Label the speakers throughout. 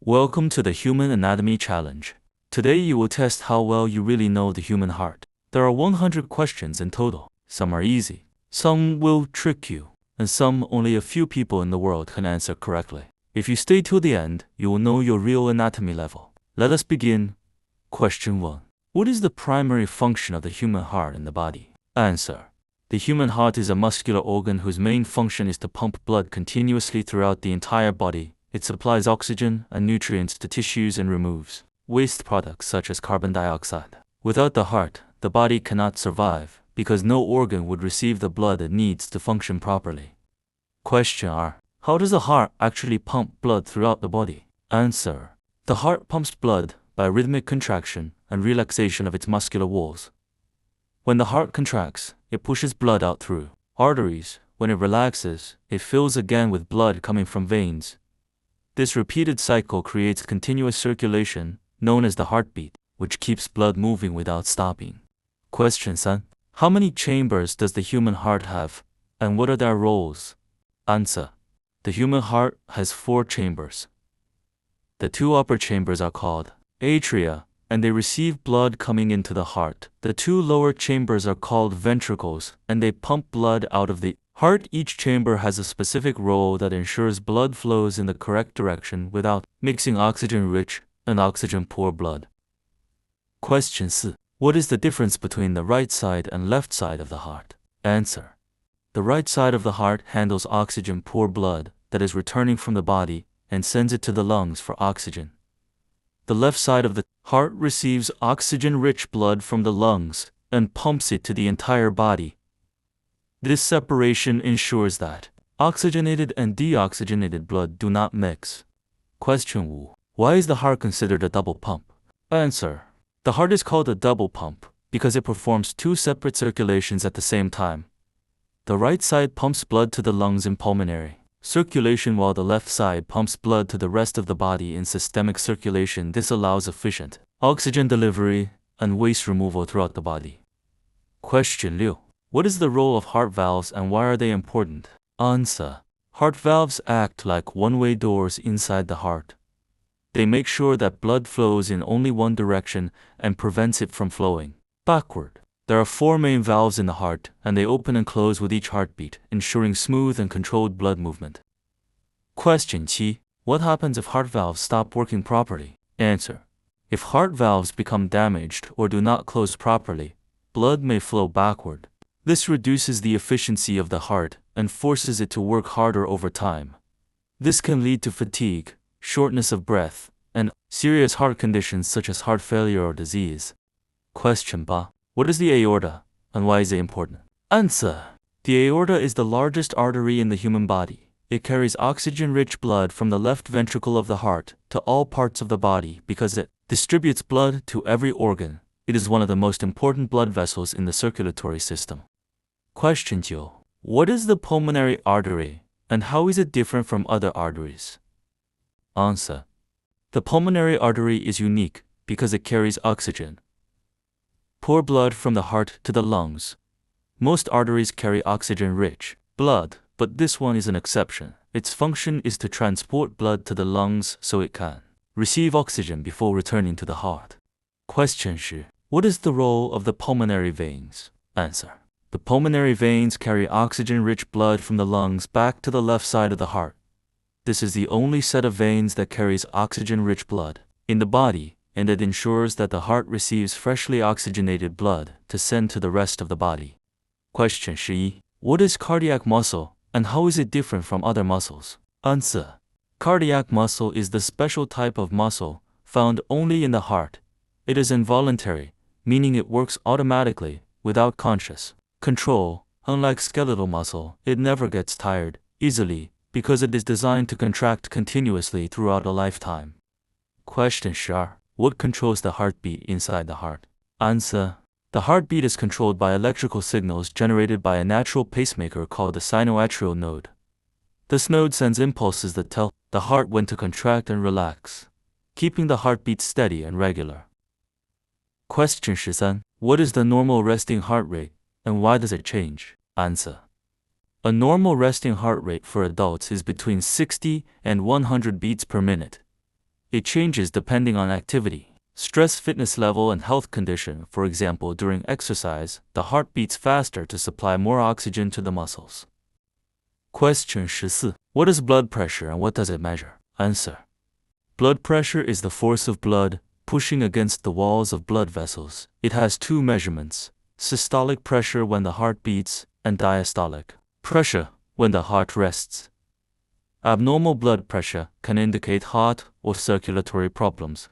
Speaker 1: Welcome to the Human Anatomy Challenge. Today you will test how well you really know the human heart. There are 100 questions in total. Some are easy, some will trick you, and some only a few people in the world can answer correctly. If you stay till the end, you will know your real anatomy level. Let us begin. Question 1. What is the primary function of the human heart in the body? Answer. The human heart is a muscular organ whose main function is to pump blood continuously throughout the entire body. It supplies oxygen and nutrients to tissues and removes waste products such as carbon dioxide. Without the heart, the body cannot survive because no organ would receive the blood it needs to function properly. Question R. How does the heart actually pump blood throughout the body? Answer. The heart pumps blood by rhythmic contraction and relaxation of its muscular walls. When the heart contracts, it pushes blood out through arteries. When it relaxes, it fills again with blood coming from veins. This repeated cycle creates continuous circulation, known as the heartbeat, which keeps blood moving without stopping. Question 3. How many chambers does the human heart have, and what are their roles? Answer. The human heart has 4 chambers. The 2 upper chambers are called atria, and they receive blood coming into the heart. The 2 lower chambers are called ventricles, and they pump blood out of the heart. Each chamber has a specific role that ensures blood flows in the correct direction without mixing oxygen-rich and oxygen-poor blood. Question 4. What is the difference between the right side and left side of the heart? Answer. The right side of the heart handles oxygen-poor blood that is returning from the body and sends it to the lungs for oxygen. The left side of the heart receives oxygen-rich blood from the lungs and pumps it to the entire body. This separation ensures that oxygenated and deoxygenated blood do not mix. Question 5. Why is the heart considered a double pump? Answer. The heart is called a double pump because it performs 2 separate circulations at the same time. The right side pumps blood to the lungs in pulmonary circulation while the left side pumps blood to the rest of the body in systemic circulation. This allows efficient oxygen delivery and waste removal throughout the body. Question 6. What is the role of heart valves and why are they important? Answer. Heart valves act like one-way doors inside the heart. They make sure that blood flows in only one direction and prevents it from flowing backward. There are 4 main valves in the heart, and they open and close with each heartbeat, ensuring smooth and controlled blood movement. Question 7. What happens if heart valves stop working properly? Answer. If heart valves become damaged or do not close properly, blood may flow backward. This reduces the efficiency of the heart and forces it to work harder over time. This can lead to fatigue, shortness of breath, and serious heart conditions such as heart failure or disease. Question 8. What is the aorta, and why is it important? Answer. The aorta is the largest artery in the human body. It carries oxygen-rich blood from the left ventricle of the heart to all parts of the body because it distributes blood to every organ. It is one of the most important blood vessels in the circulatory system. Question 9. What is the pulmonary artery, and how is it different from other arteries? Answer. The pulmonary artery is unique because it carries oxygen. Pour blood from the heart to the lungs. Most arteries carry oxygen-rich blood, but this one is an exception. Its function is to transport blood to the lungs so it can receive oxygen before returning to the heart. Question 10. What is the role of the pulmonary veins? Answer. The pulmonary veins carry oxygen-rich blood from the lungs back to the left side of the heart. This is the only set of veins that carries oxygen-rich blood in the body, and it ensures that the heart receives freshly oxygenated blood to send to the rest of the body. Question 11. What is cardiac muscle, and how is it different from other muscles? Answer. Cardiac muscle is the special type of muscle found only in the heart. It is involuntary, meaning it works automatically, without conscious control. Unlike skeletal muscle, it never gets tired easily because it is designed to contract continuously throughout a lifetime. Question 12. What controls the heartbeat inside the heart? Answer. The heartbeat is controlled by electrical signals generated by a natural pacemaker called the sinoatrial node. This node sends impulses that tell the heart when to contract and relax, keeping the heartbeat steady and regular. Question 13. What is the normal resting heart rate, and why does it change? Answer. A normal resting heart rate for adults is between 60 and 100 beats per minute. It changes depending on activity, stress, fitness level, and health condition. For example, during exercise, the heart beats faster to supply more oxygen to the muscles. Question 14. What is blood pressure and what does it measure? Answer. Blood pressure is the force of blood pushing against the walls of blood vessels. It has two measurements: systolic pressure when the heart beats and diastolic pressure when the heart rests. Abnormal blood pressure can indicate heart or circulatory problems.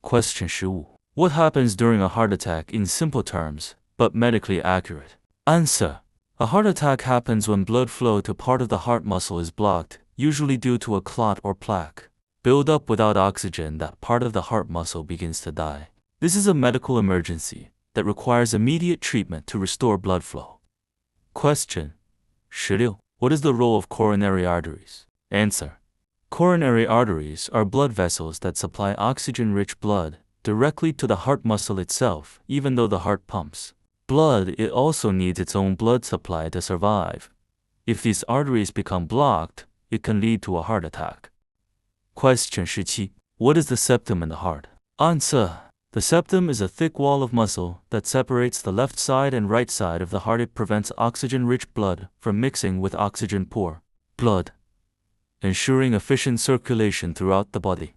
Speaker 1: Question 15. What happens during a heart attack in simple terms, but medically accurate? Answer. A heart attack happens when blood flow to part of the heart muscle is blocked, usually due to a clot or plaque. Build up without oxygen, that part of the heart muscle begins to die. This is a medical emergency that requires immediate treatment to restore blood flow. Question 16. What is the role of coronary arteries? Answer. Coronary arteries are blood vessels that supply oxygen-rich blood directly to the heart muscle itself. Even though the heart pumps blood, it also needs its own blood supply to survive. If these arteries become blocked, it can lead to a heart attack. Question 17. What is the septum in the heart? Answer. The septum is a thick wall of muscle that separates the left side and right side of the heart. It prevents oxygen-rich blood from mixing with oxygen-poor blood, ensuring efficient circulation throughout the body.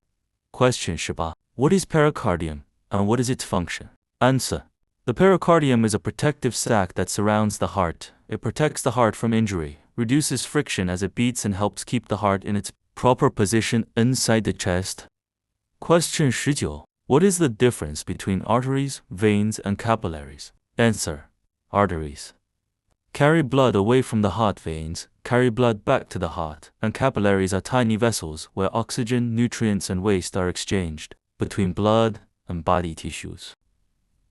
Speaker 1: Question 18. What is pericardium and what is its function? Answer. The pericardium is a protective sac that surrounds the heart. It protects the heart from injury, reduces friction as it beats, and helps keep the heart in its proper position inside the chest. Question 19. What is the difference between arteries, veins, and capillaries? Answer. Arteries carry blood away from the heart. Veins carry blood back to the heart, and capillaries are tiny vessels where oxygen, nutrients, and waste are exchanged between blood and body tissues.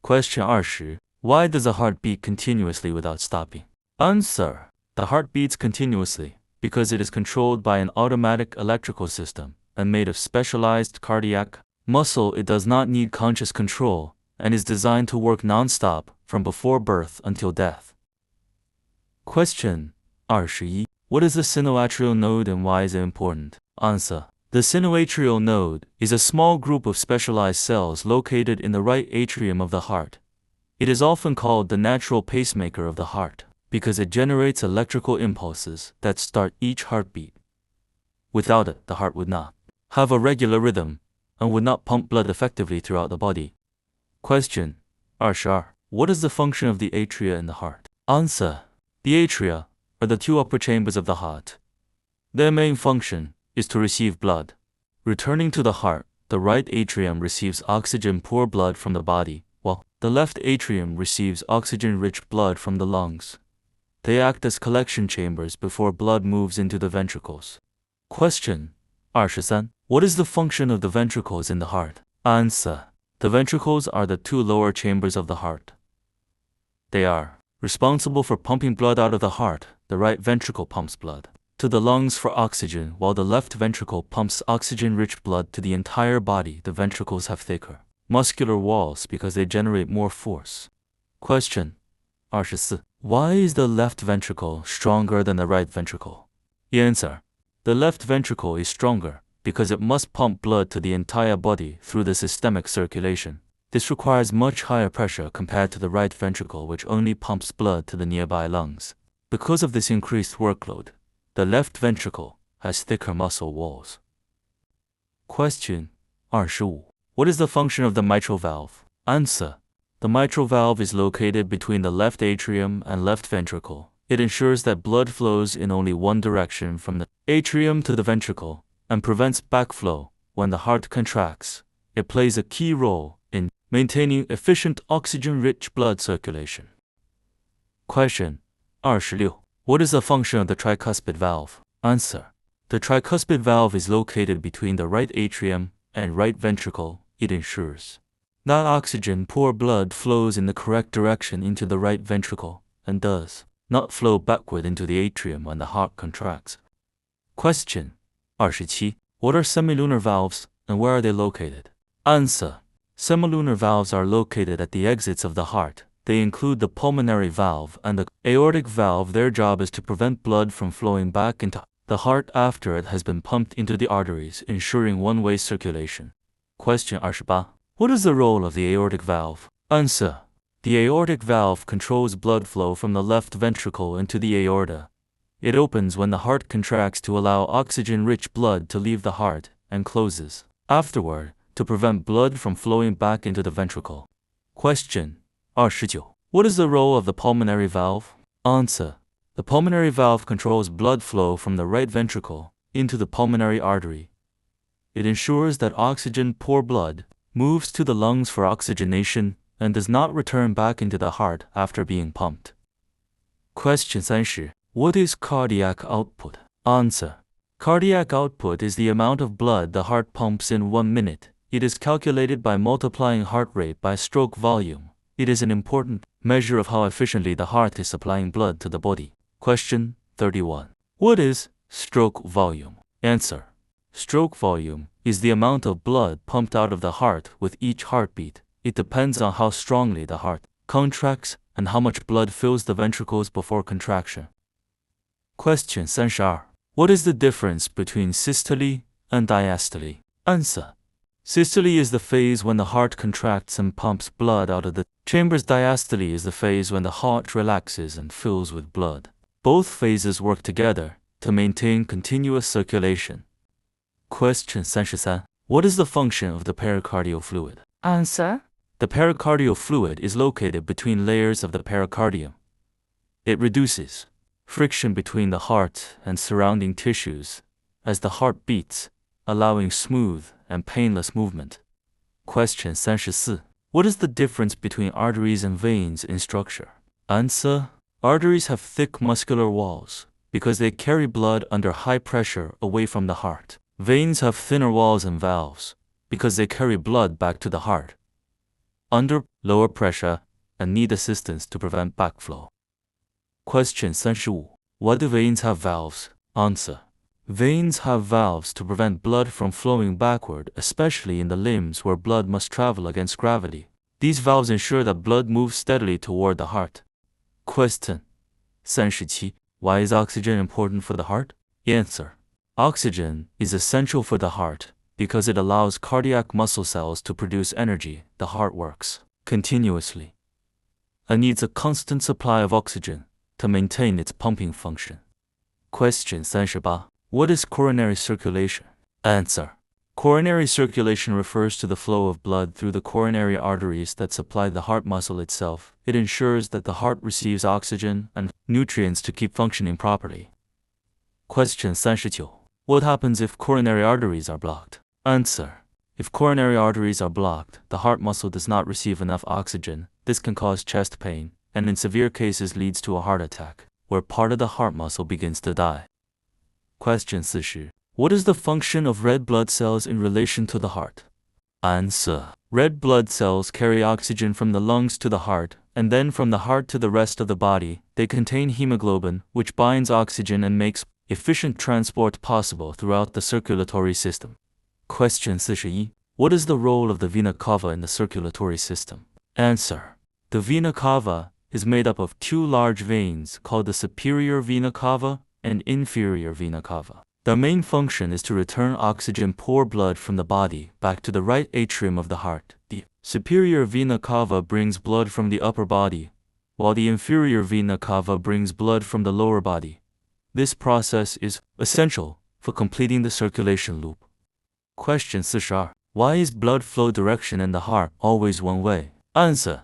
Speaker 1: Question 20. Why does the heart beat continuously without stopping? Answer. The heart beats continuously because it is controlled by an automatic electrical system and made of specialized cardiac muscle. It does not need conscious control and is designed to work non-stop from before birth until death. Question 21. What is the sinoatrial node and why is it important? Answer. The sinoatrial node is a small group of specialized cells located in the right atrium of the heart. It is often called the natural pacemaker of the heart because it generates electrical impulses that start each heartbeat. Without it, the heart would not have a regular rhythm and would not pump blood effectively throughout the body. Question 22. What is the function of the atria in the heart? Answer. The atria are the two upper chambers of the heart. Their main function is to receive blood. Returning to the heart, the right atrium receives oxygen-poor blood from the body, while the left atrium receives oxygen-rich blood from the lungs. They act as collection chambers before blood moves into the ventricles. Question 23. What is the function of the ventricles in the heart? Answer. The ventricles are the two lower chambers of the heart. They are responsible for pumping blood out of the heart. The right ventricle pumps blood to the lungs for oxygen, while the left ventricle pumps oxygen-rich blood to the entire body. The ventricles have thicker muscular walls because they generate more force. Question 24. Why is the left ventricle stronger than the right ventricle? Answer. The left ventricle is stronger because it must pump blood to the entire body through the systemic circulation. This requires much higher pressure compared to the right ventricle, which only pumps blood to the nearby lungs. Because of this increased workload, the left ventricle has thicker muscle walls. Question 25. What is the function of the mitral valve? Answer. The mitral valve is located between the left atrium and left ventricle. It ensures that blood flows in only one direction from the atrium to the ventricle and prevents backflow when the heart contracts. It plays a key role in maintaining efficient oxygen-rich blood circulation. Question 26. What is the function of the tricuspid valve? Answer. The tricuspid valve is located between the right atrium and right ventricle. It ensures that oxygen-poor blood flows in the correct direction into the right ventricle and does not flow backward into the atrium when the heart contracts. Question 27. What are semilunar valves and where are they located? Answer. Semilunar valves are located at the exits of the heart. They include the pulmonary valve and the aortic valve. Their job is to prevent blood from flowing back into the heart after it has been pumped into the arteries, ensuring one-way circulation. Question 28. What is the role of the aortic valve? Answer. The aortic valve controls blood flow from the left ventricle into the aorta. It opens when the heart contracts to allow oxygen-rich blood to leave the heart, and closes afterward to prevent blood from flowing back into the ventricle. Question 29. What is the role of the pulmonary valve? Answer. The pulmonary valve controls blood flow from the right ventricle into the pulmonary artery. It ensures that oxygen-poor blood moves to the lungs for oxygenation and does not return back into the heart after being pumped. Question 30. What is cardiac output? Answer. Cardiac output is the amount of blood the heart pumps in 1 minute. It is calculated by multiplying heart rate by stroke volume. It is an important measure of how efficiently the heart is supplying blood to the body. Question 31. What is stroke volume? Answer. Stroke volume is the amount of blood pumped out of the heart with each heartbeat. It depends on how strongly the heart contracts and how much blood fills the ventricles before contraction. Question 32. What is the difference between systole and diastole? Answer. Systole is the phase when the heart contracts and pumps blood out of the chambers. Diastole is the phase when the heart relaxes and fills with blood. Both phases work together to maintain continuous circulation. Question 33. What is the function of the pericardial fluid?
Speaker 2: Answer.
Speaker 1: The pericardial fluid is located between layers of the pericardium. It reduces friction between the heart and surrounding tissues as the heart beats, allowing smooth and painless movement. Question 34. What is the difference between arteries and veins in structure? Answer. Arteries have thick muscular walls because they carry blood under high pressure away from the heart. Veins have thinner walls and valves because they carry blood back to the heart under lower pressure and need assistance to prevent backflow. Question 35. Why do veins have valves? Answer. Veins have valves to prevent blood from flowing backward, especially in the limbs where blood must travel against gravity. These valves ensure that blood moves steadily toward the heart. Question 37. Why is oxygen important for the heart? Answer. Oxygen is essential for the heart because it allows cardiac muscle cells to produce energy. The heart works continuously and needs a constant supply of oxygen to maintain its pumping function. Question 38. What is coronary circulation? Answer. Coronary circulation refers to the flow of blood through the coronary arteries that supply the heart muscle itself. It ensures that the heart receives oxygen and nutrients to keep functioning properly. Question 39. What happens if coronary arteries are blocked? Answer. If coronary arteries are blocked, the heart muscle does not receive enough oxygen. This can cause chest pain, and in severe cases leads to a heart attack, where part of the heart muscle begins to die. Question 40. What is the function of red blood cells in relation to the heart? Answer. Red blood cells carry oxygen from the lungs to the heart, and then from the heart to the rest of the body. They contain hemoglobin, which binds oxygen and makes efficient transport possible throughout the circulatory system. Question 41. What is the role of the vena cava in the circulatory system? Answer. The vena cava is made up of two large veins called the superior vena cava and inferior vena cava. Their main function is to return oxygen-poor blood from the body back to the right atrium of the heart. The superior vena cava brings blood from the upper body, while the inferior vena cava brings blood from the lower body. This process is essential for completing the circulation loop. Question 42. Why is blood flow direction in the heart always one way? Answer.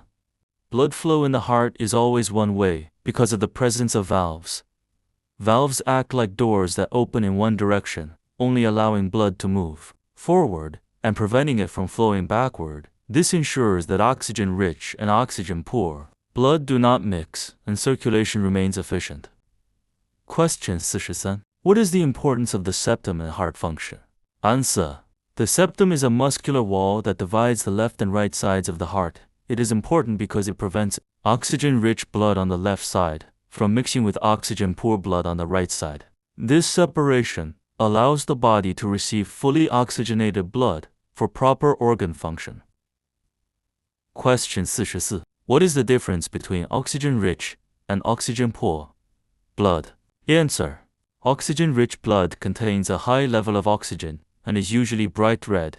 Speaker 1: Blood flow in the heart is always one way because of the presence of valves. Valves act like doors that open in one direction, only allowing blood to move forward and preventing it from flowing backward. This ensures that oxygen-rich and oxygen-poor blood do not mix and circulation remains efficient. Question 43. What is the importance of the septum in heart function? Answer. The septum is a muscular wall that divides the left and right sides of the heart. It is important because it prevents oxygen-rich blood on the left side from mixing with oxygen-poor blood on the right side. This separation allows the body to receive fully oxygenated blood for proper organ function. Question 44. What is the difference between oxygen-rich and oxygen-poor blood? Answer. Oxygen-rich blood contains a high level of oxygen and is usually bright red.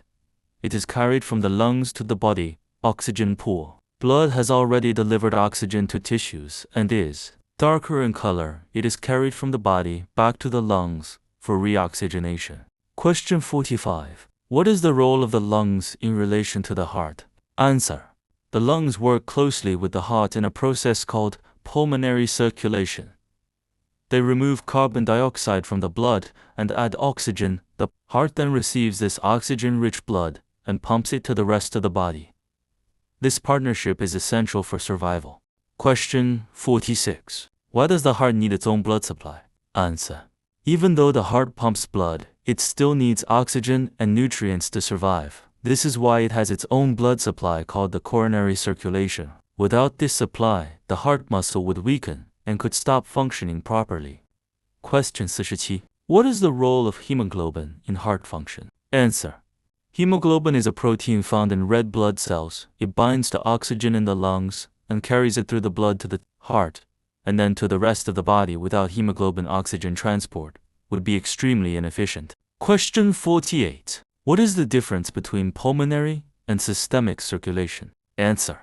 Speaker 1: It is carried from the lungs to the body, oxygen pool. Blood has already delivered oxygen to tissues and is darker in color. It is carried from the body back to the lungs for reoxygenation. Question 45. What is the role of the lungs in relation to the heart? Answer. The lungs work closely with the heart in a process called pulmonary circulation. They remove carbon dioxide from the blood and add oxygen. The heart then receives this oxygen-rich blood and pumps it to the rest of the body. This partnership is essential for survival. Question 46. Why does the heart need its own blood supply? Answer. Even though the heart pumps blood, it still needs oxygen and nutrients to survive. This is why it has its own blood supply called the coronary circulation. Without this supply, the heart muscle would weaken and could stop functioning properly. Question 47. What is the role of hemoglobin in heart function? Answer. Hemoglobin is a protein found in red blood cells. It binds to oxygen in the lungs and carries it through the blood to the heart and then to the rest of the body. Without hemoglobin, oxygen transport would be extremely inefficient. Question 48. What is the difference between pulmonary and systemic circulation? Answer.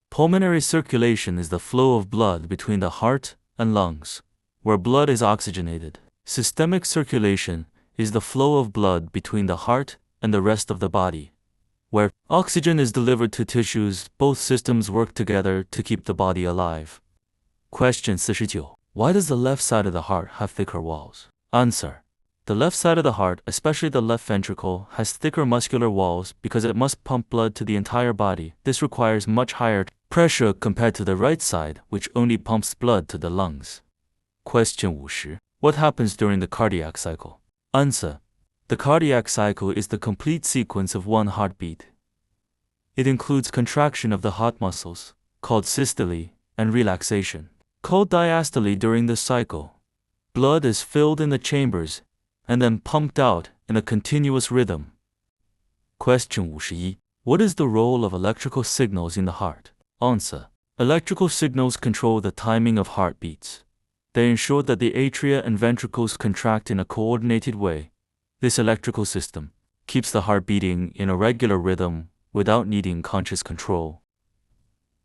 Speaker 1: Pulmonary circulation is the flow of blood between the heart and lungs, where blood is oxygenated. Systemic circulation is the flow of blood between the heart and the rest of the body, where oxygen is delivered to tissues. Both systems work together to keep the body alive. Question 49. Why does the left side of the heart have thicker walls? Answer. The left side of the heart, especially the left ventricle, has thicker muscular walls because it must pump blood to the entire body. This requires much higher pressure compared to the right side, which only pumps blood to the lungs. Question 50. What happens during the cardiac cycle? Answer. The cardiac cycle is the complete sequence of one heartbeat. It includes contraction of the heart muscles, called systole, and relaxation, called diastole. During the cycle, blood is filled in the chambers and then pumped out in a continuous rhythm. Question 51. What is the role of electrical signals in the heart? Answer. Electrical signals control the timing of heartbeats. They ensure that the atria and ventricles contract in a coordinated way. This electrical system keeps the heart beating in a regular rhythm without needing conscious control.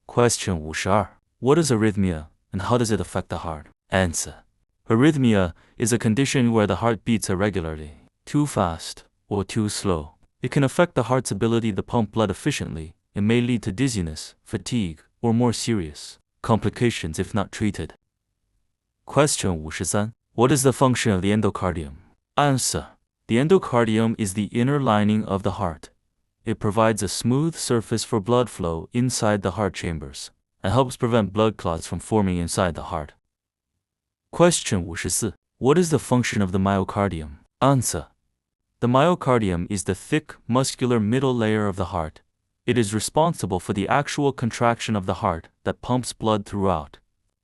Speaker 1: Question 52. What is arrhythmia and how does it affect the heart? Answer. Arrhythmia is a condition where the heart beats irregularly, too fast or too slow. It can affect the heart's ability to pump blood efficiently. It may lead to dizziness, fatigue, or more serious complications if not treated. Question 53. What is the function of the endocardium? Answer. The endocardium is the inner lining of the heart. It provides a smooth surface for blood flow inside the heart chambers and helps prevent blood clots from forming inside the heart. Question 54. What is the function of the myocardium? Answer. The myocardium is the thick, muscular middle layer of the heart. It is responsible for the actual contraction of the heart that pumps blood throughout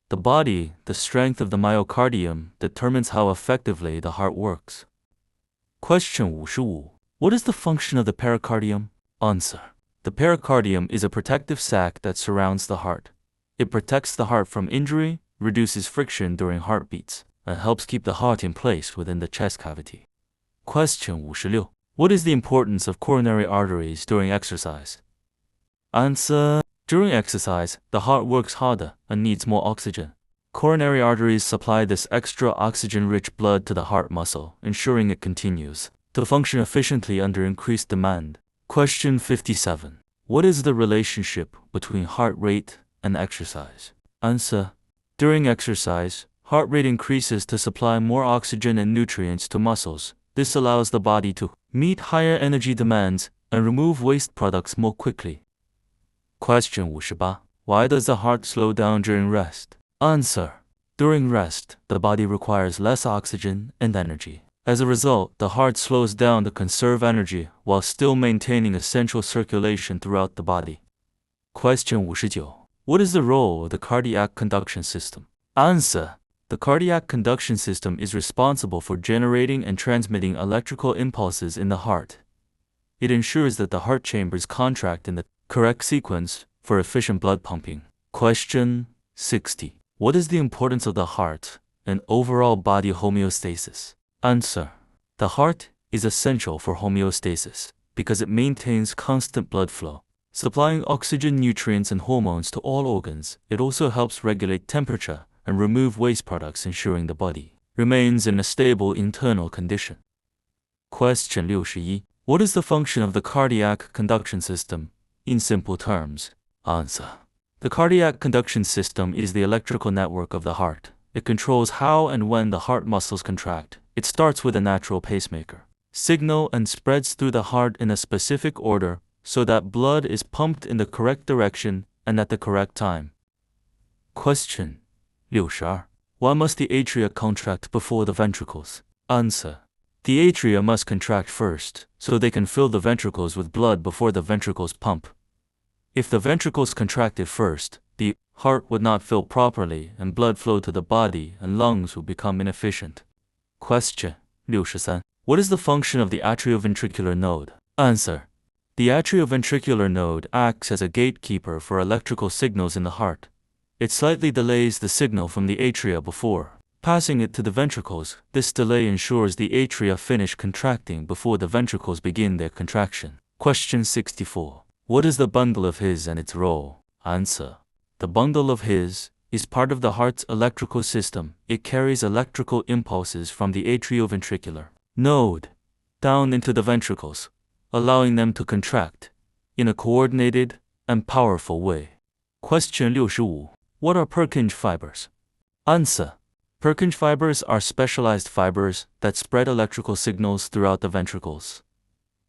Speaker 1: the body. The strength of the myocardium determines how effectively the heart works. Question 55. What is the function of the pericardium? Answer. The pericardium is a protective sac that surrounds the heart. It protects the heart from injury, reduces friction during heartbeats, and helps keep the heart in place within the chest cavity. Question 56. What is the importance of coronary arteries during exercise? Answer. During exercise, the heart works harder and needs more oxygen. Coronary arteries supply this extra oxygen-rich blood to the heart muscle, ensuring it continues to function efficiently under increased demand. Question 57. What is the relationship between heart rate and exercise? Answer. During exercise, heart rate increases to supply more oxygen and nutrients to muscles. This allows the body to meet higher energy demands and remove waste products more quickly. Question 58. Why does the heart slow down during rest? Answer. During rest, the body requires less oxygen and energy. As a result, the heart slows down to conserve energy while still maintaining essential circulation throughout the body. Question 59. What is the role of the cardiac conduction system? Answer. The cardiac conduction system is responsible for generating and transmitting electrical impulses in the heart. It ensures that the heart chambers contract in the correct sequence for efficient blood pumping. Question 60. What is the importance of the heart and overall body homeostasis. Answer: the heart is essential for homeostasis because it maintains constant blood flow, supplying oxygen, nutrients, and hormones to all organs. It also helps regulate temperature and remove waste products, ensuring the body remains in a stable internal condition. Question 61. What is the function of the cardiac conduction system? In simple terms. Answer: the cardiac conduction system is the electrical network of the heart. It controls how and when the heart muscles contract. It starts with a natural pacemaker signal and spreads through the heart in a specific order so that blood is pumped in the correct direction and at the correct time. Question 62. Why must the atria contract before the ventricles? Answer: the atria must contract first so they can fill the ventricles with blood before the ventricles pump. If the ventricles contracted first, the heart would not fill properly and blood flow to the body and lungs would become inefficient. Question 63. What is the function of the atrioventricular node? Answer: the atrioventricular node acts as a gatekeeper for electrical signals in the heart. It slightly delays the signal from the atria before passing it to the ventricles. This delay ensures the atria finish contracting before the ventricles begin their contraction. Question 64. What is the bundle of His and its role? Answer: the bundle of His is part of the heart's electrical system. It carries electrical impulses from the atrioventricular node down into the ventricles, allowing them to contract in a coordinated and powerful way. Question 65. What are Purkinje fibers? Answer: Purkinje fibers are specialized fibers that spread electrical signals throughout the ventricles.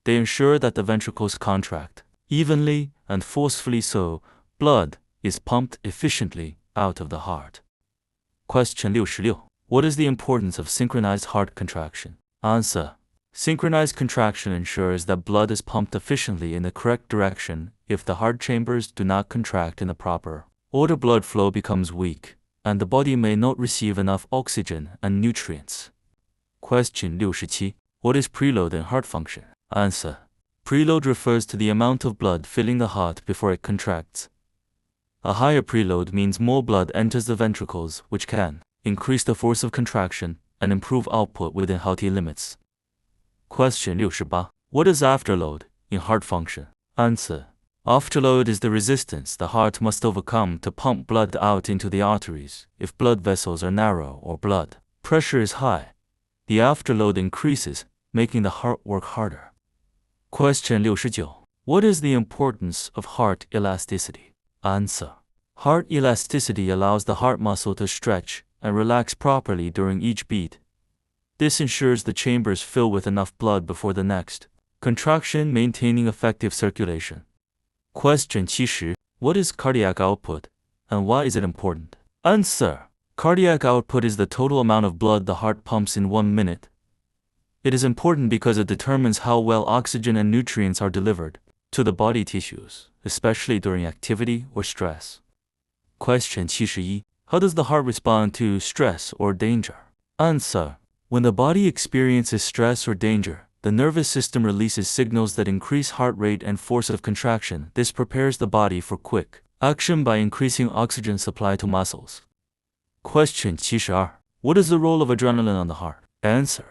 Speaker 1: They ensure that the ventricles contract evenly and forcefully so blood is pumped efficiently out of the heart. Question 66. What is the importance of synchronized heart contraction? Answer: synchronized contraction ensures that blood is pumped efficiently in the correct direction. If the heart chambers do not contract in the proper order, blood flow becomes weak, and the body may not receive enough oxygen and nutrients. Question 67. What is preload in heart function? Answer: preload refers to the amount of blood filling the heart before it contracts. A higher preload means more blood enters the ventricles, which can increase the force of contraction and improve output within healthy limits. Question 68. What is afterload in heart function? Answer: afterload is the resistance the heart must overcome to pump blood out into the arteries. If blood vessels are narrow or blood pressure is high, the afterload increases, making the heart work harder. Question 69. What is the importance of heart elasticity? Answer: heart elasticity allows the heart muscle to stretch and relax properly during each beat. This ensures the chambers fill with enough blood before the next contraction, maintaining effective circulation. Question 70. What is cardiac output, and why is it important? Answer: cardiac output is the total amount of blood the heart pumps in 1 minute. It is important because it determines how well oxygen and nutrients are delivered to the body tissues, especially during activity or stress. Question 71. How does the heart respond to stress or danger? Answer: when the body experiences stress or danger, the nervous system releases signals that increase heart rate and force of contraction. This prepares the body for quick action by increasing oxygen supply to muscles. Question 72. What is the role of adrenaline on the heart? Answer: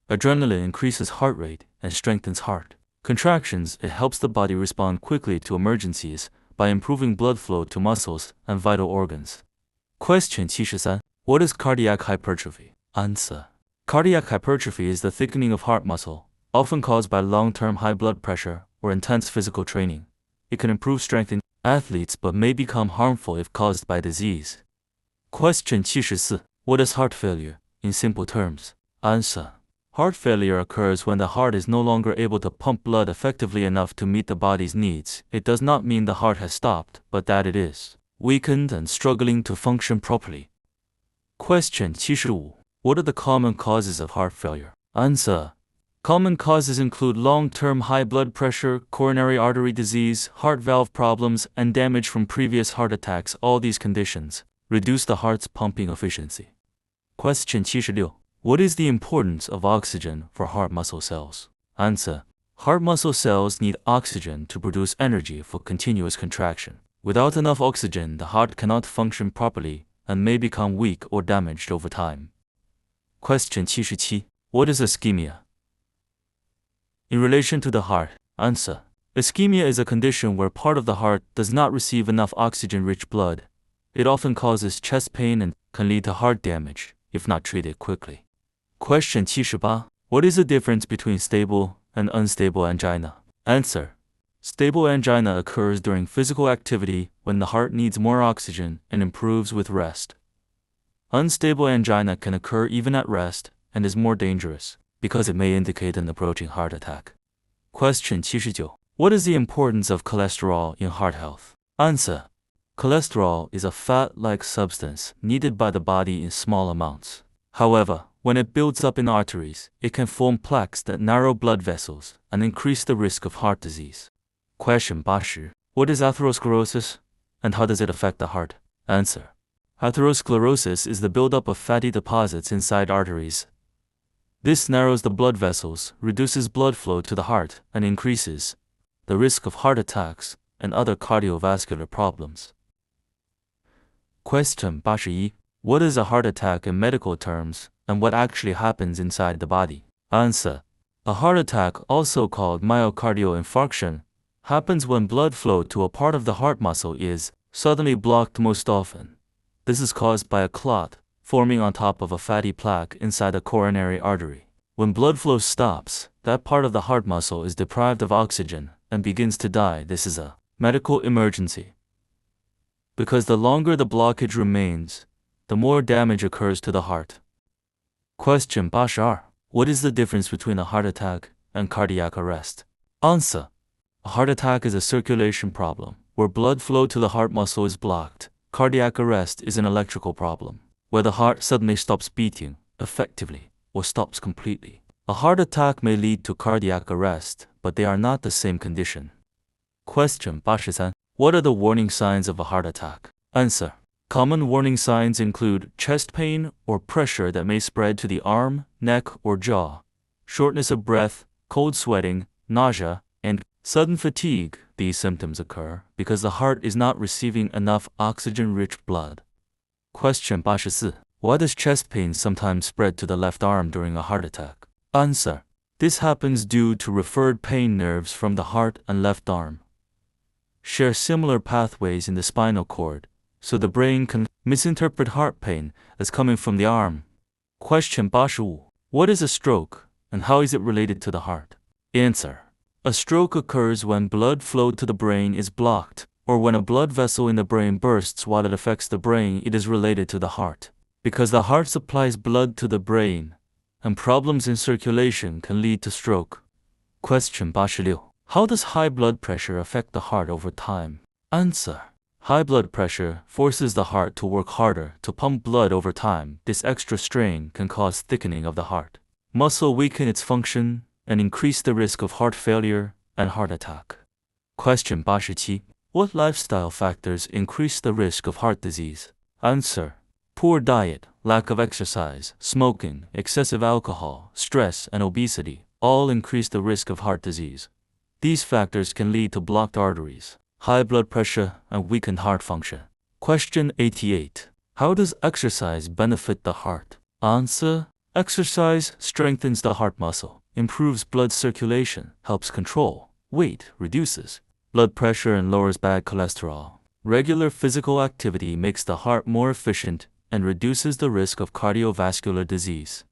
Speaker 1: adrenaline increases heart rate and strengthens heart contractions. It helps the body respond quickly to emergencies by improving blood flow to muscles and vital organs. Question 73. What is cardiac hypertrophy? Answer: cardiac hypertrophy is the thickening of heart muscle, often caused by long-term high blood pressure or intense physical training. It can improve strength in athletes but may become harmful if caused by disease. Question 74. What is heart failure? In simple terms. Answer: heart failure occurs when the heart is no longer able to pump blood effectively enough to meet the body's needs. It does not mean the heart has stopped, but that it is weakened and struggling to function properly. Question 75. What are the common causes of heart failure? Answer: common causes include long-term high blood pressure, coronary artery disease, heart valve problems, and damage from previous heart attacks. All these conditions reduce the heart's pumping efficiency. Question 76. What is the importance of oxygen for heart muscle cells? Answer: heart muscle cells need oxygen to produce energy for continuous contraction. Without enough oxygen, the heart cannot function properly and may become weak or damaged over time. Question 77. What is ischemia? In relation to the heart, answer. Ischemia is a condition where part of the heart does not receive enough oxygen-rich blood. It often causes chest pain and can lead to heart damage if not treated quickly. Question 78. What is the difference between stable and unstable angina? Answer. Stable angina occurs during physical activity when the heart needs more oxygen and improves with rest. Unstable angina can occur even at rest and is more dangerous because it may indicate an approaching heart attack. Question 79. What is the importance of cholesterol in heart health? Answer. Cholesterol is a fat-like substance needed by the body in small amounts. However, when it builds up in arteries, it can form plaques that narrow blood vessels and increase the risk of heart disease. Question 80. What is atherosclerosis and how does it affect the heart? Answer. Atherosclerosis is the buildup of fatty deposits inside arteries. This narrows the blood vessels, reduces blood flow to the heart, and increases the risk of heart attacks and other cardiovascular problems. Question 81. What is a heart attack in medical terms, and what actually happens inside the body? Answer. A heart attack, also called myocardial infarction, happens when blood flow to a part of the heart muscle is suddenly blocked most often. This is caused by a clot forming on top of a fatty plaque inside a coronary artery. When blood flow stops, that part of the heart muscle is deprived of oxygen and begins to die. This is a medical emergency. Because the longer the blockage remains, the more damage occurs to the heart. Question 82. What is the difference between a heart attack and cardiac arrest? Answer. A heart attack is a circulation problem, where blood flow to the heart muscle is blocked. Cardiac arrest is an electrical problem, where the heart suddenly stops beating effectively or stops completely. A heart attack may lead to cardiac arrest, but they are not the same condition. Question 83. What are the warning signs of a heart attack? Answer. Common warning signs include chest pain or pressure that may spread to the arm, neck, or jaw, shortness of breath, cold sweating, nausea, and sudden fatigue. These symptoms occur because the heart is not receiving enough oxygen-rich blood. Question 84. Why does chest pain sometimes spread to the left arm during a heart attack? Answer. This happens due to referred pain nerves from the heart and left arm share similar pathways in the spinal cord, so the brain can misinterpret heart pain as coming from the arm. Question 85. What is a stroke, and how is it related to the heart? Answer. A stroke occurs when blood flow to the brain is blocked, or when a blood vessel in the brain bursts. While it affects the brain, it is related to the heart. Because the heart supplies blood to the brain, and problems in circulation can lead to stroke. Question 86. How does high blood pressure affect the heart over time? Answer. High blood pressure forces the heart to work harder to pump blood over time. This extra strain can cause thickening of the heart, muscle weaken its function, and increase the risk of heart failure and heart attack. Question 87. What lifestyle factors increase the risk of heart disease? Answer. Poor diet, lack of exercise, smoking, excessive alcohol, stress, and obesity all increase the risk of heart disease. These factors can lead to blocked arteries, high blood pressure, and weakened heart function. Question 88. How does exercise benefit the heart? Answer. Exercise strengthens the heart muscle, improves blood circulation, helps control weight, reduces blood pressure, and lowers bad cholesterol. Regular physical activity makes the heart more efficient and reduces the risk of cardiovascular disease.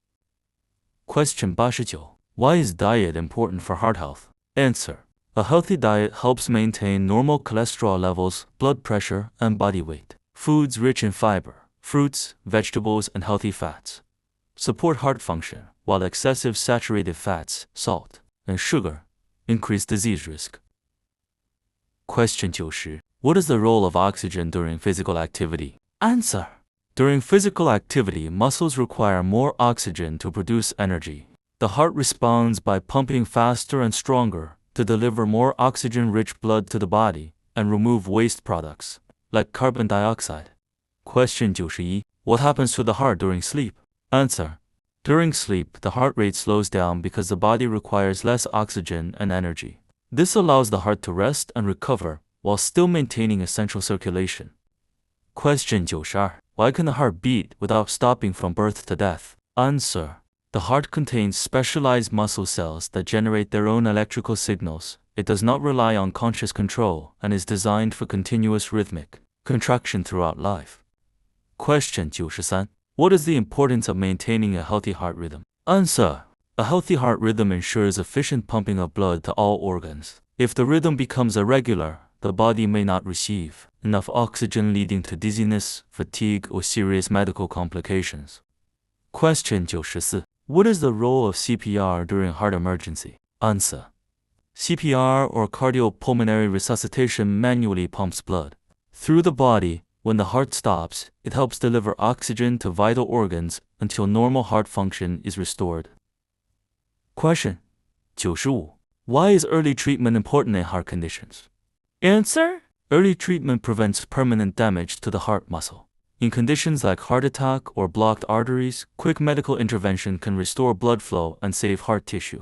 Speaker 1: Question 89. Why is diet important for heart health? Answer. A healthy diet helps maintain normal cholesterol levels, blood pressure, and body weight. Foods rich in fiber, fruits, vegetables, and healthy fats support heart function, while excessive saturated fats, salt, and sugar increase disease risk. Question 90. What is the role of oxygen during physical activity? Answer. During physical activity, muscles require more oxygen to produce energy. The heart responds by pumping faster and stronger to deliver more oxygen-rich blood to the body and remove waste products, like carbon dioxide. Question 91. What happens to the heart during sleep? Answer. During sleep, the heart rate slows down because the body requires less oxygen and energy. This allows the heart to rest and recover while still maintaining essential circulation. Question 92. Why can the heart beat without stopping from birth to death? Answer. The heart contains specialized muscle cells that generate their own electrical signals. It does not rely on conscious control and is designed for continuous rhythmic contraction throughout life. Question 93. What is the importance of maintaining a healthy heart rhythm? Answer. A healthy heart rhythm ensures efficient pumping of blood to all organs. If the rhythm becomes irregular, the body may not receive enough oxygen, leading to dizziness, fatigue, or serious medical complications. Question 94. What is the role of CPR during heart emergency? Answer. CPR, or cardiopulmonary resuscitation, manually pumps blood through the body. When the heart stops, it helps deliver oxygen to vital organs until normal heart function is restored. Question 95. Why is early treatment important in heart conditions? Answer. Early treatment prevents permanent damage to the heart muscle. In conditions like heart attack or blocked arteries, quick medical intervention can restore blood flow and save heart tissue.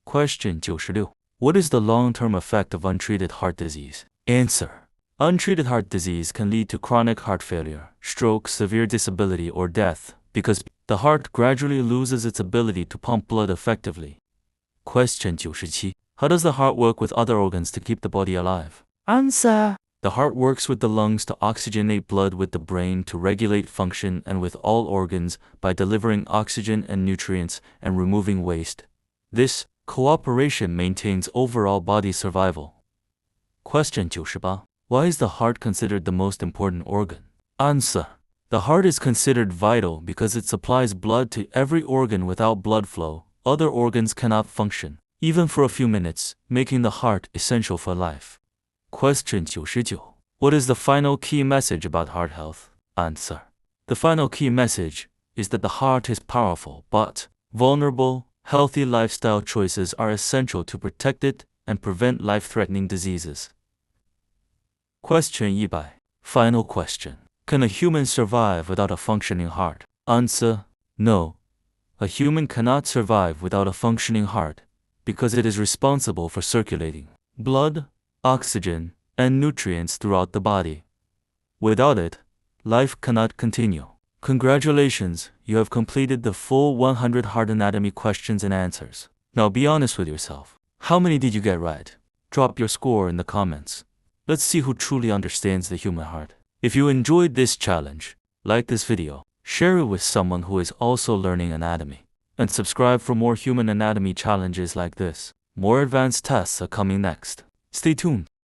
Speaker 1: Question 96. What is the long-term effect of untreated heart disease? Answer. Untreated heart disease can lead to chronic heart failure, stroke, severe disability, or death because the heart gradually loses its ability to pump blood effectively. Question 97. How does the heart work with other organs to keep the body alive? Answer. The heart works with the lungs to oxygenate blood, with the brain to regulate function, and with all organs by delivering oxygen and nutrients and removing waste. This cooperation maintains overall body survival. Question 98. Why is the heart considered the most important organ? Answer. The heart is considered vital because it supplies blood to every organ. Without blood flow, other organs cannot function, even for a few minutes, making the heart essential for life. Question 99. What is the final key message about heart health? Answer. The final key message is that the heart is powerful but vulnerable. Healthy lifestyle choices are essential to protect it and prevent life-threatening diseases. Question 100. Final question. Can a human survive without a functioning heart? Answer. No. A human cannot survive without a functioning heart because it is responsible for circulating blood, oxygen, and nutrients throughout the body. Without it, life cannot continue. Congratulations, you have completed the full 100 heart anatomy questions and answers. Now be honest with yourself. How many did you get right? Drop your score in the comments. Let's see who truly understands the human heart. If you enjoyed this challenge, like this video, share it with someone who is also learning anatomy, and subscribe for more human anatomy challenges like this. More advanced tests are coming next. Stay tuned.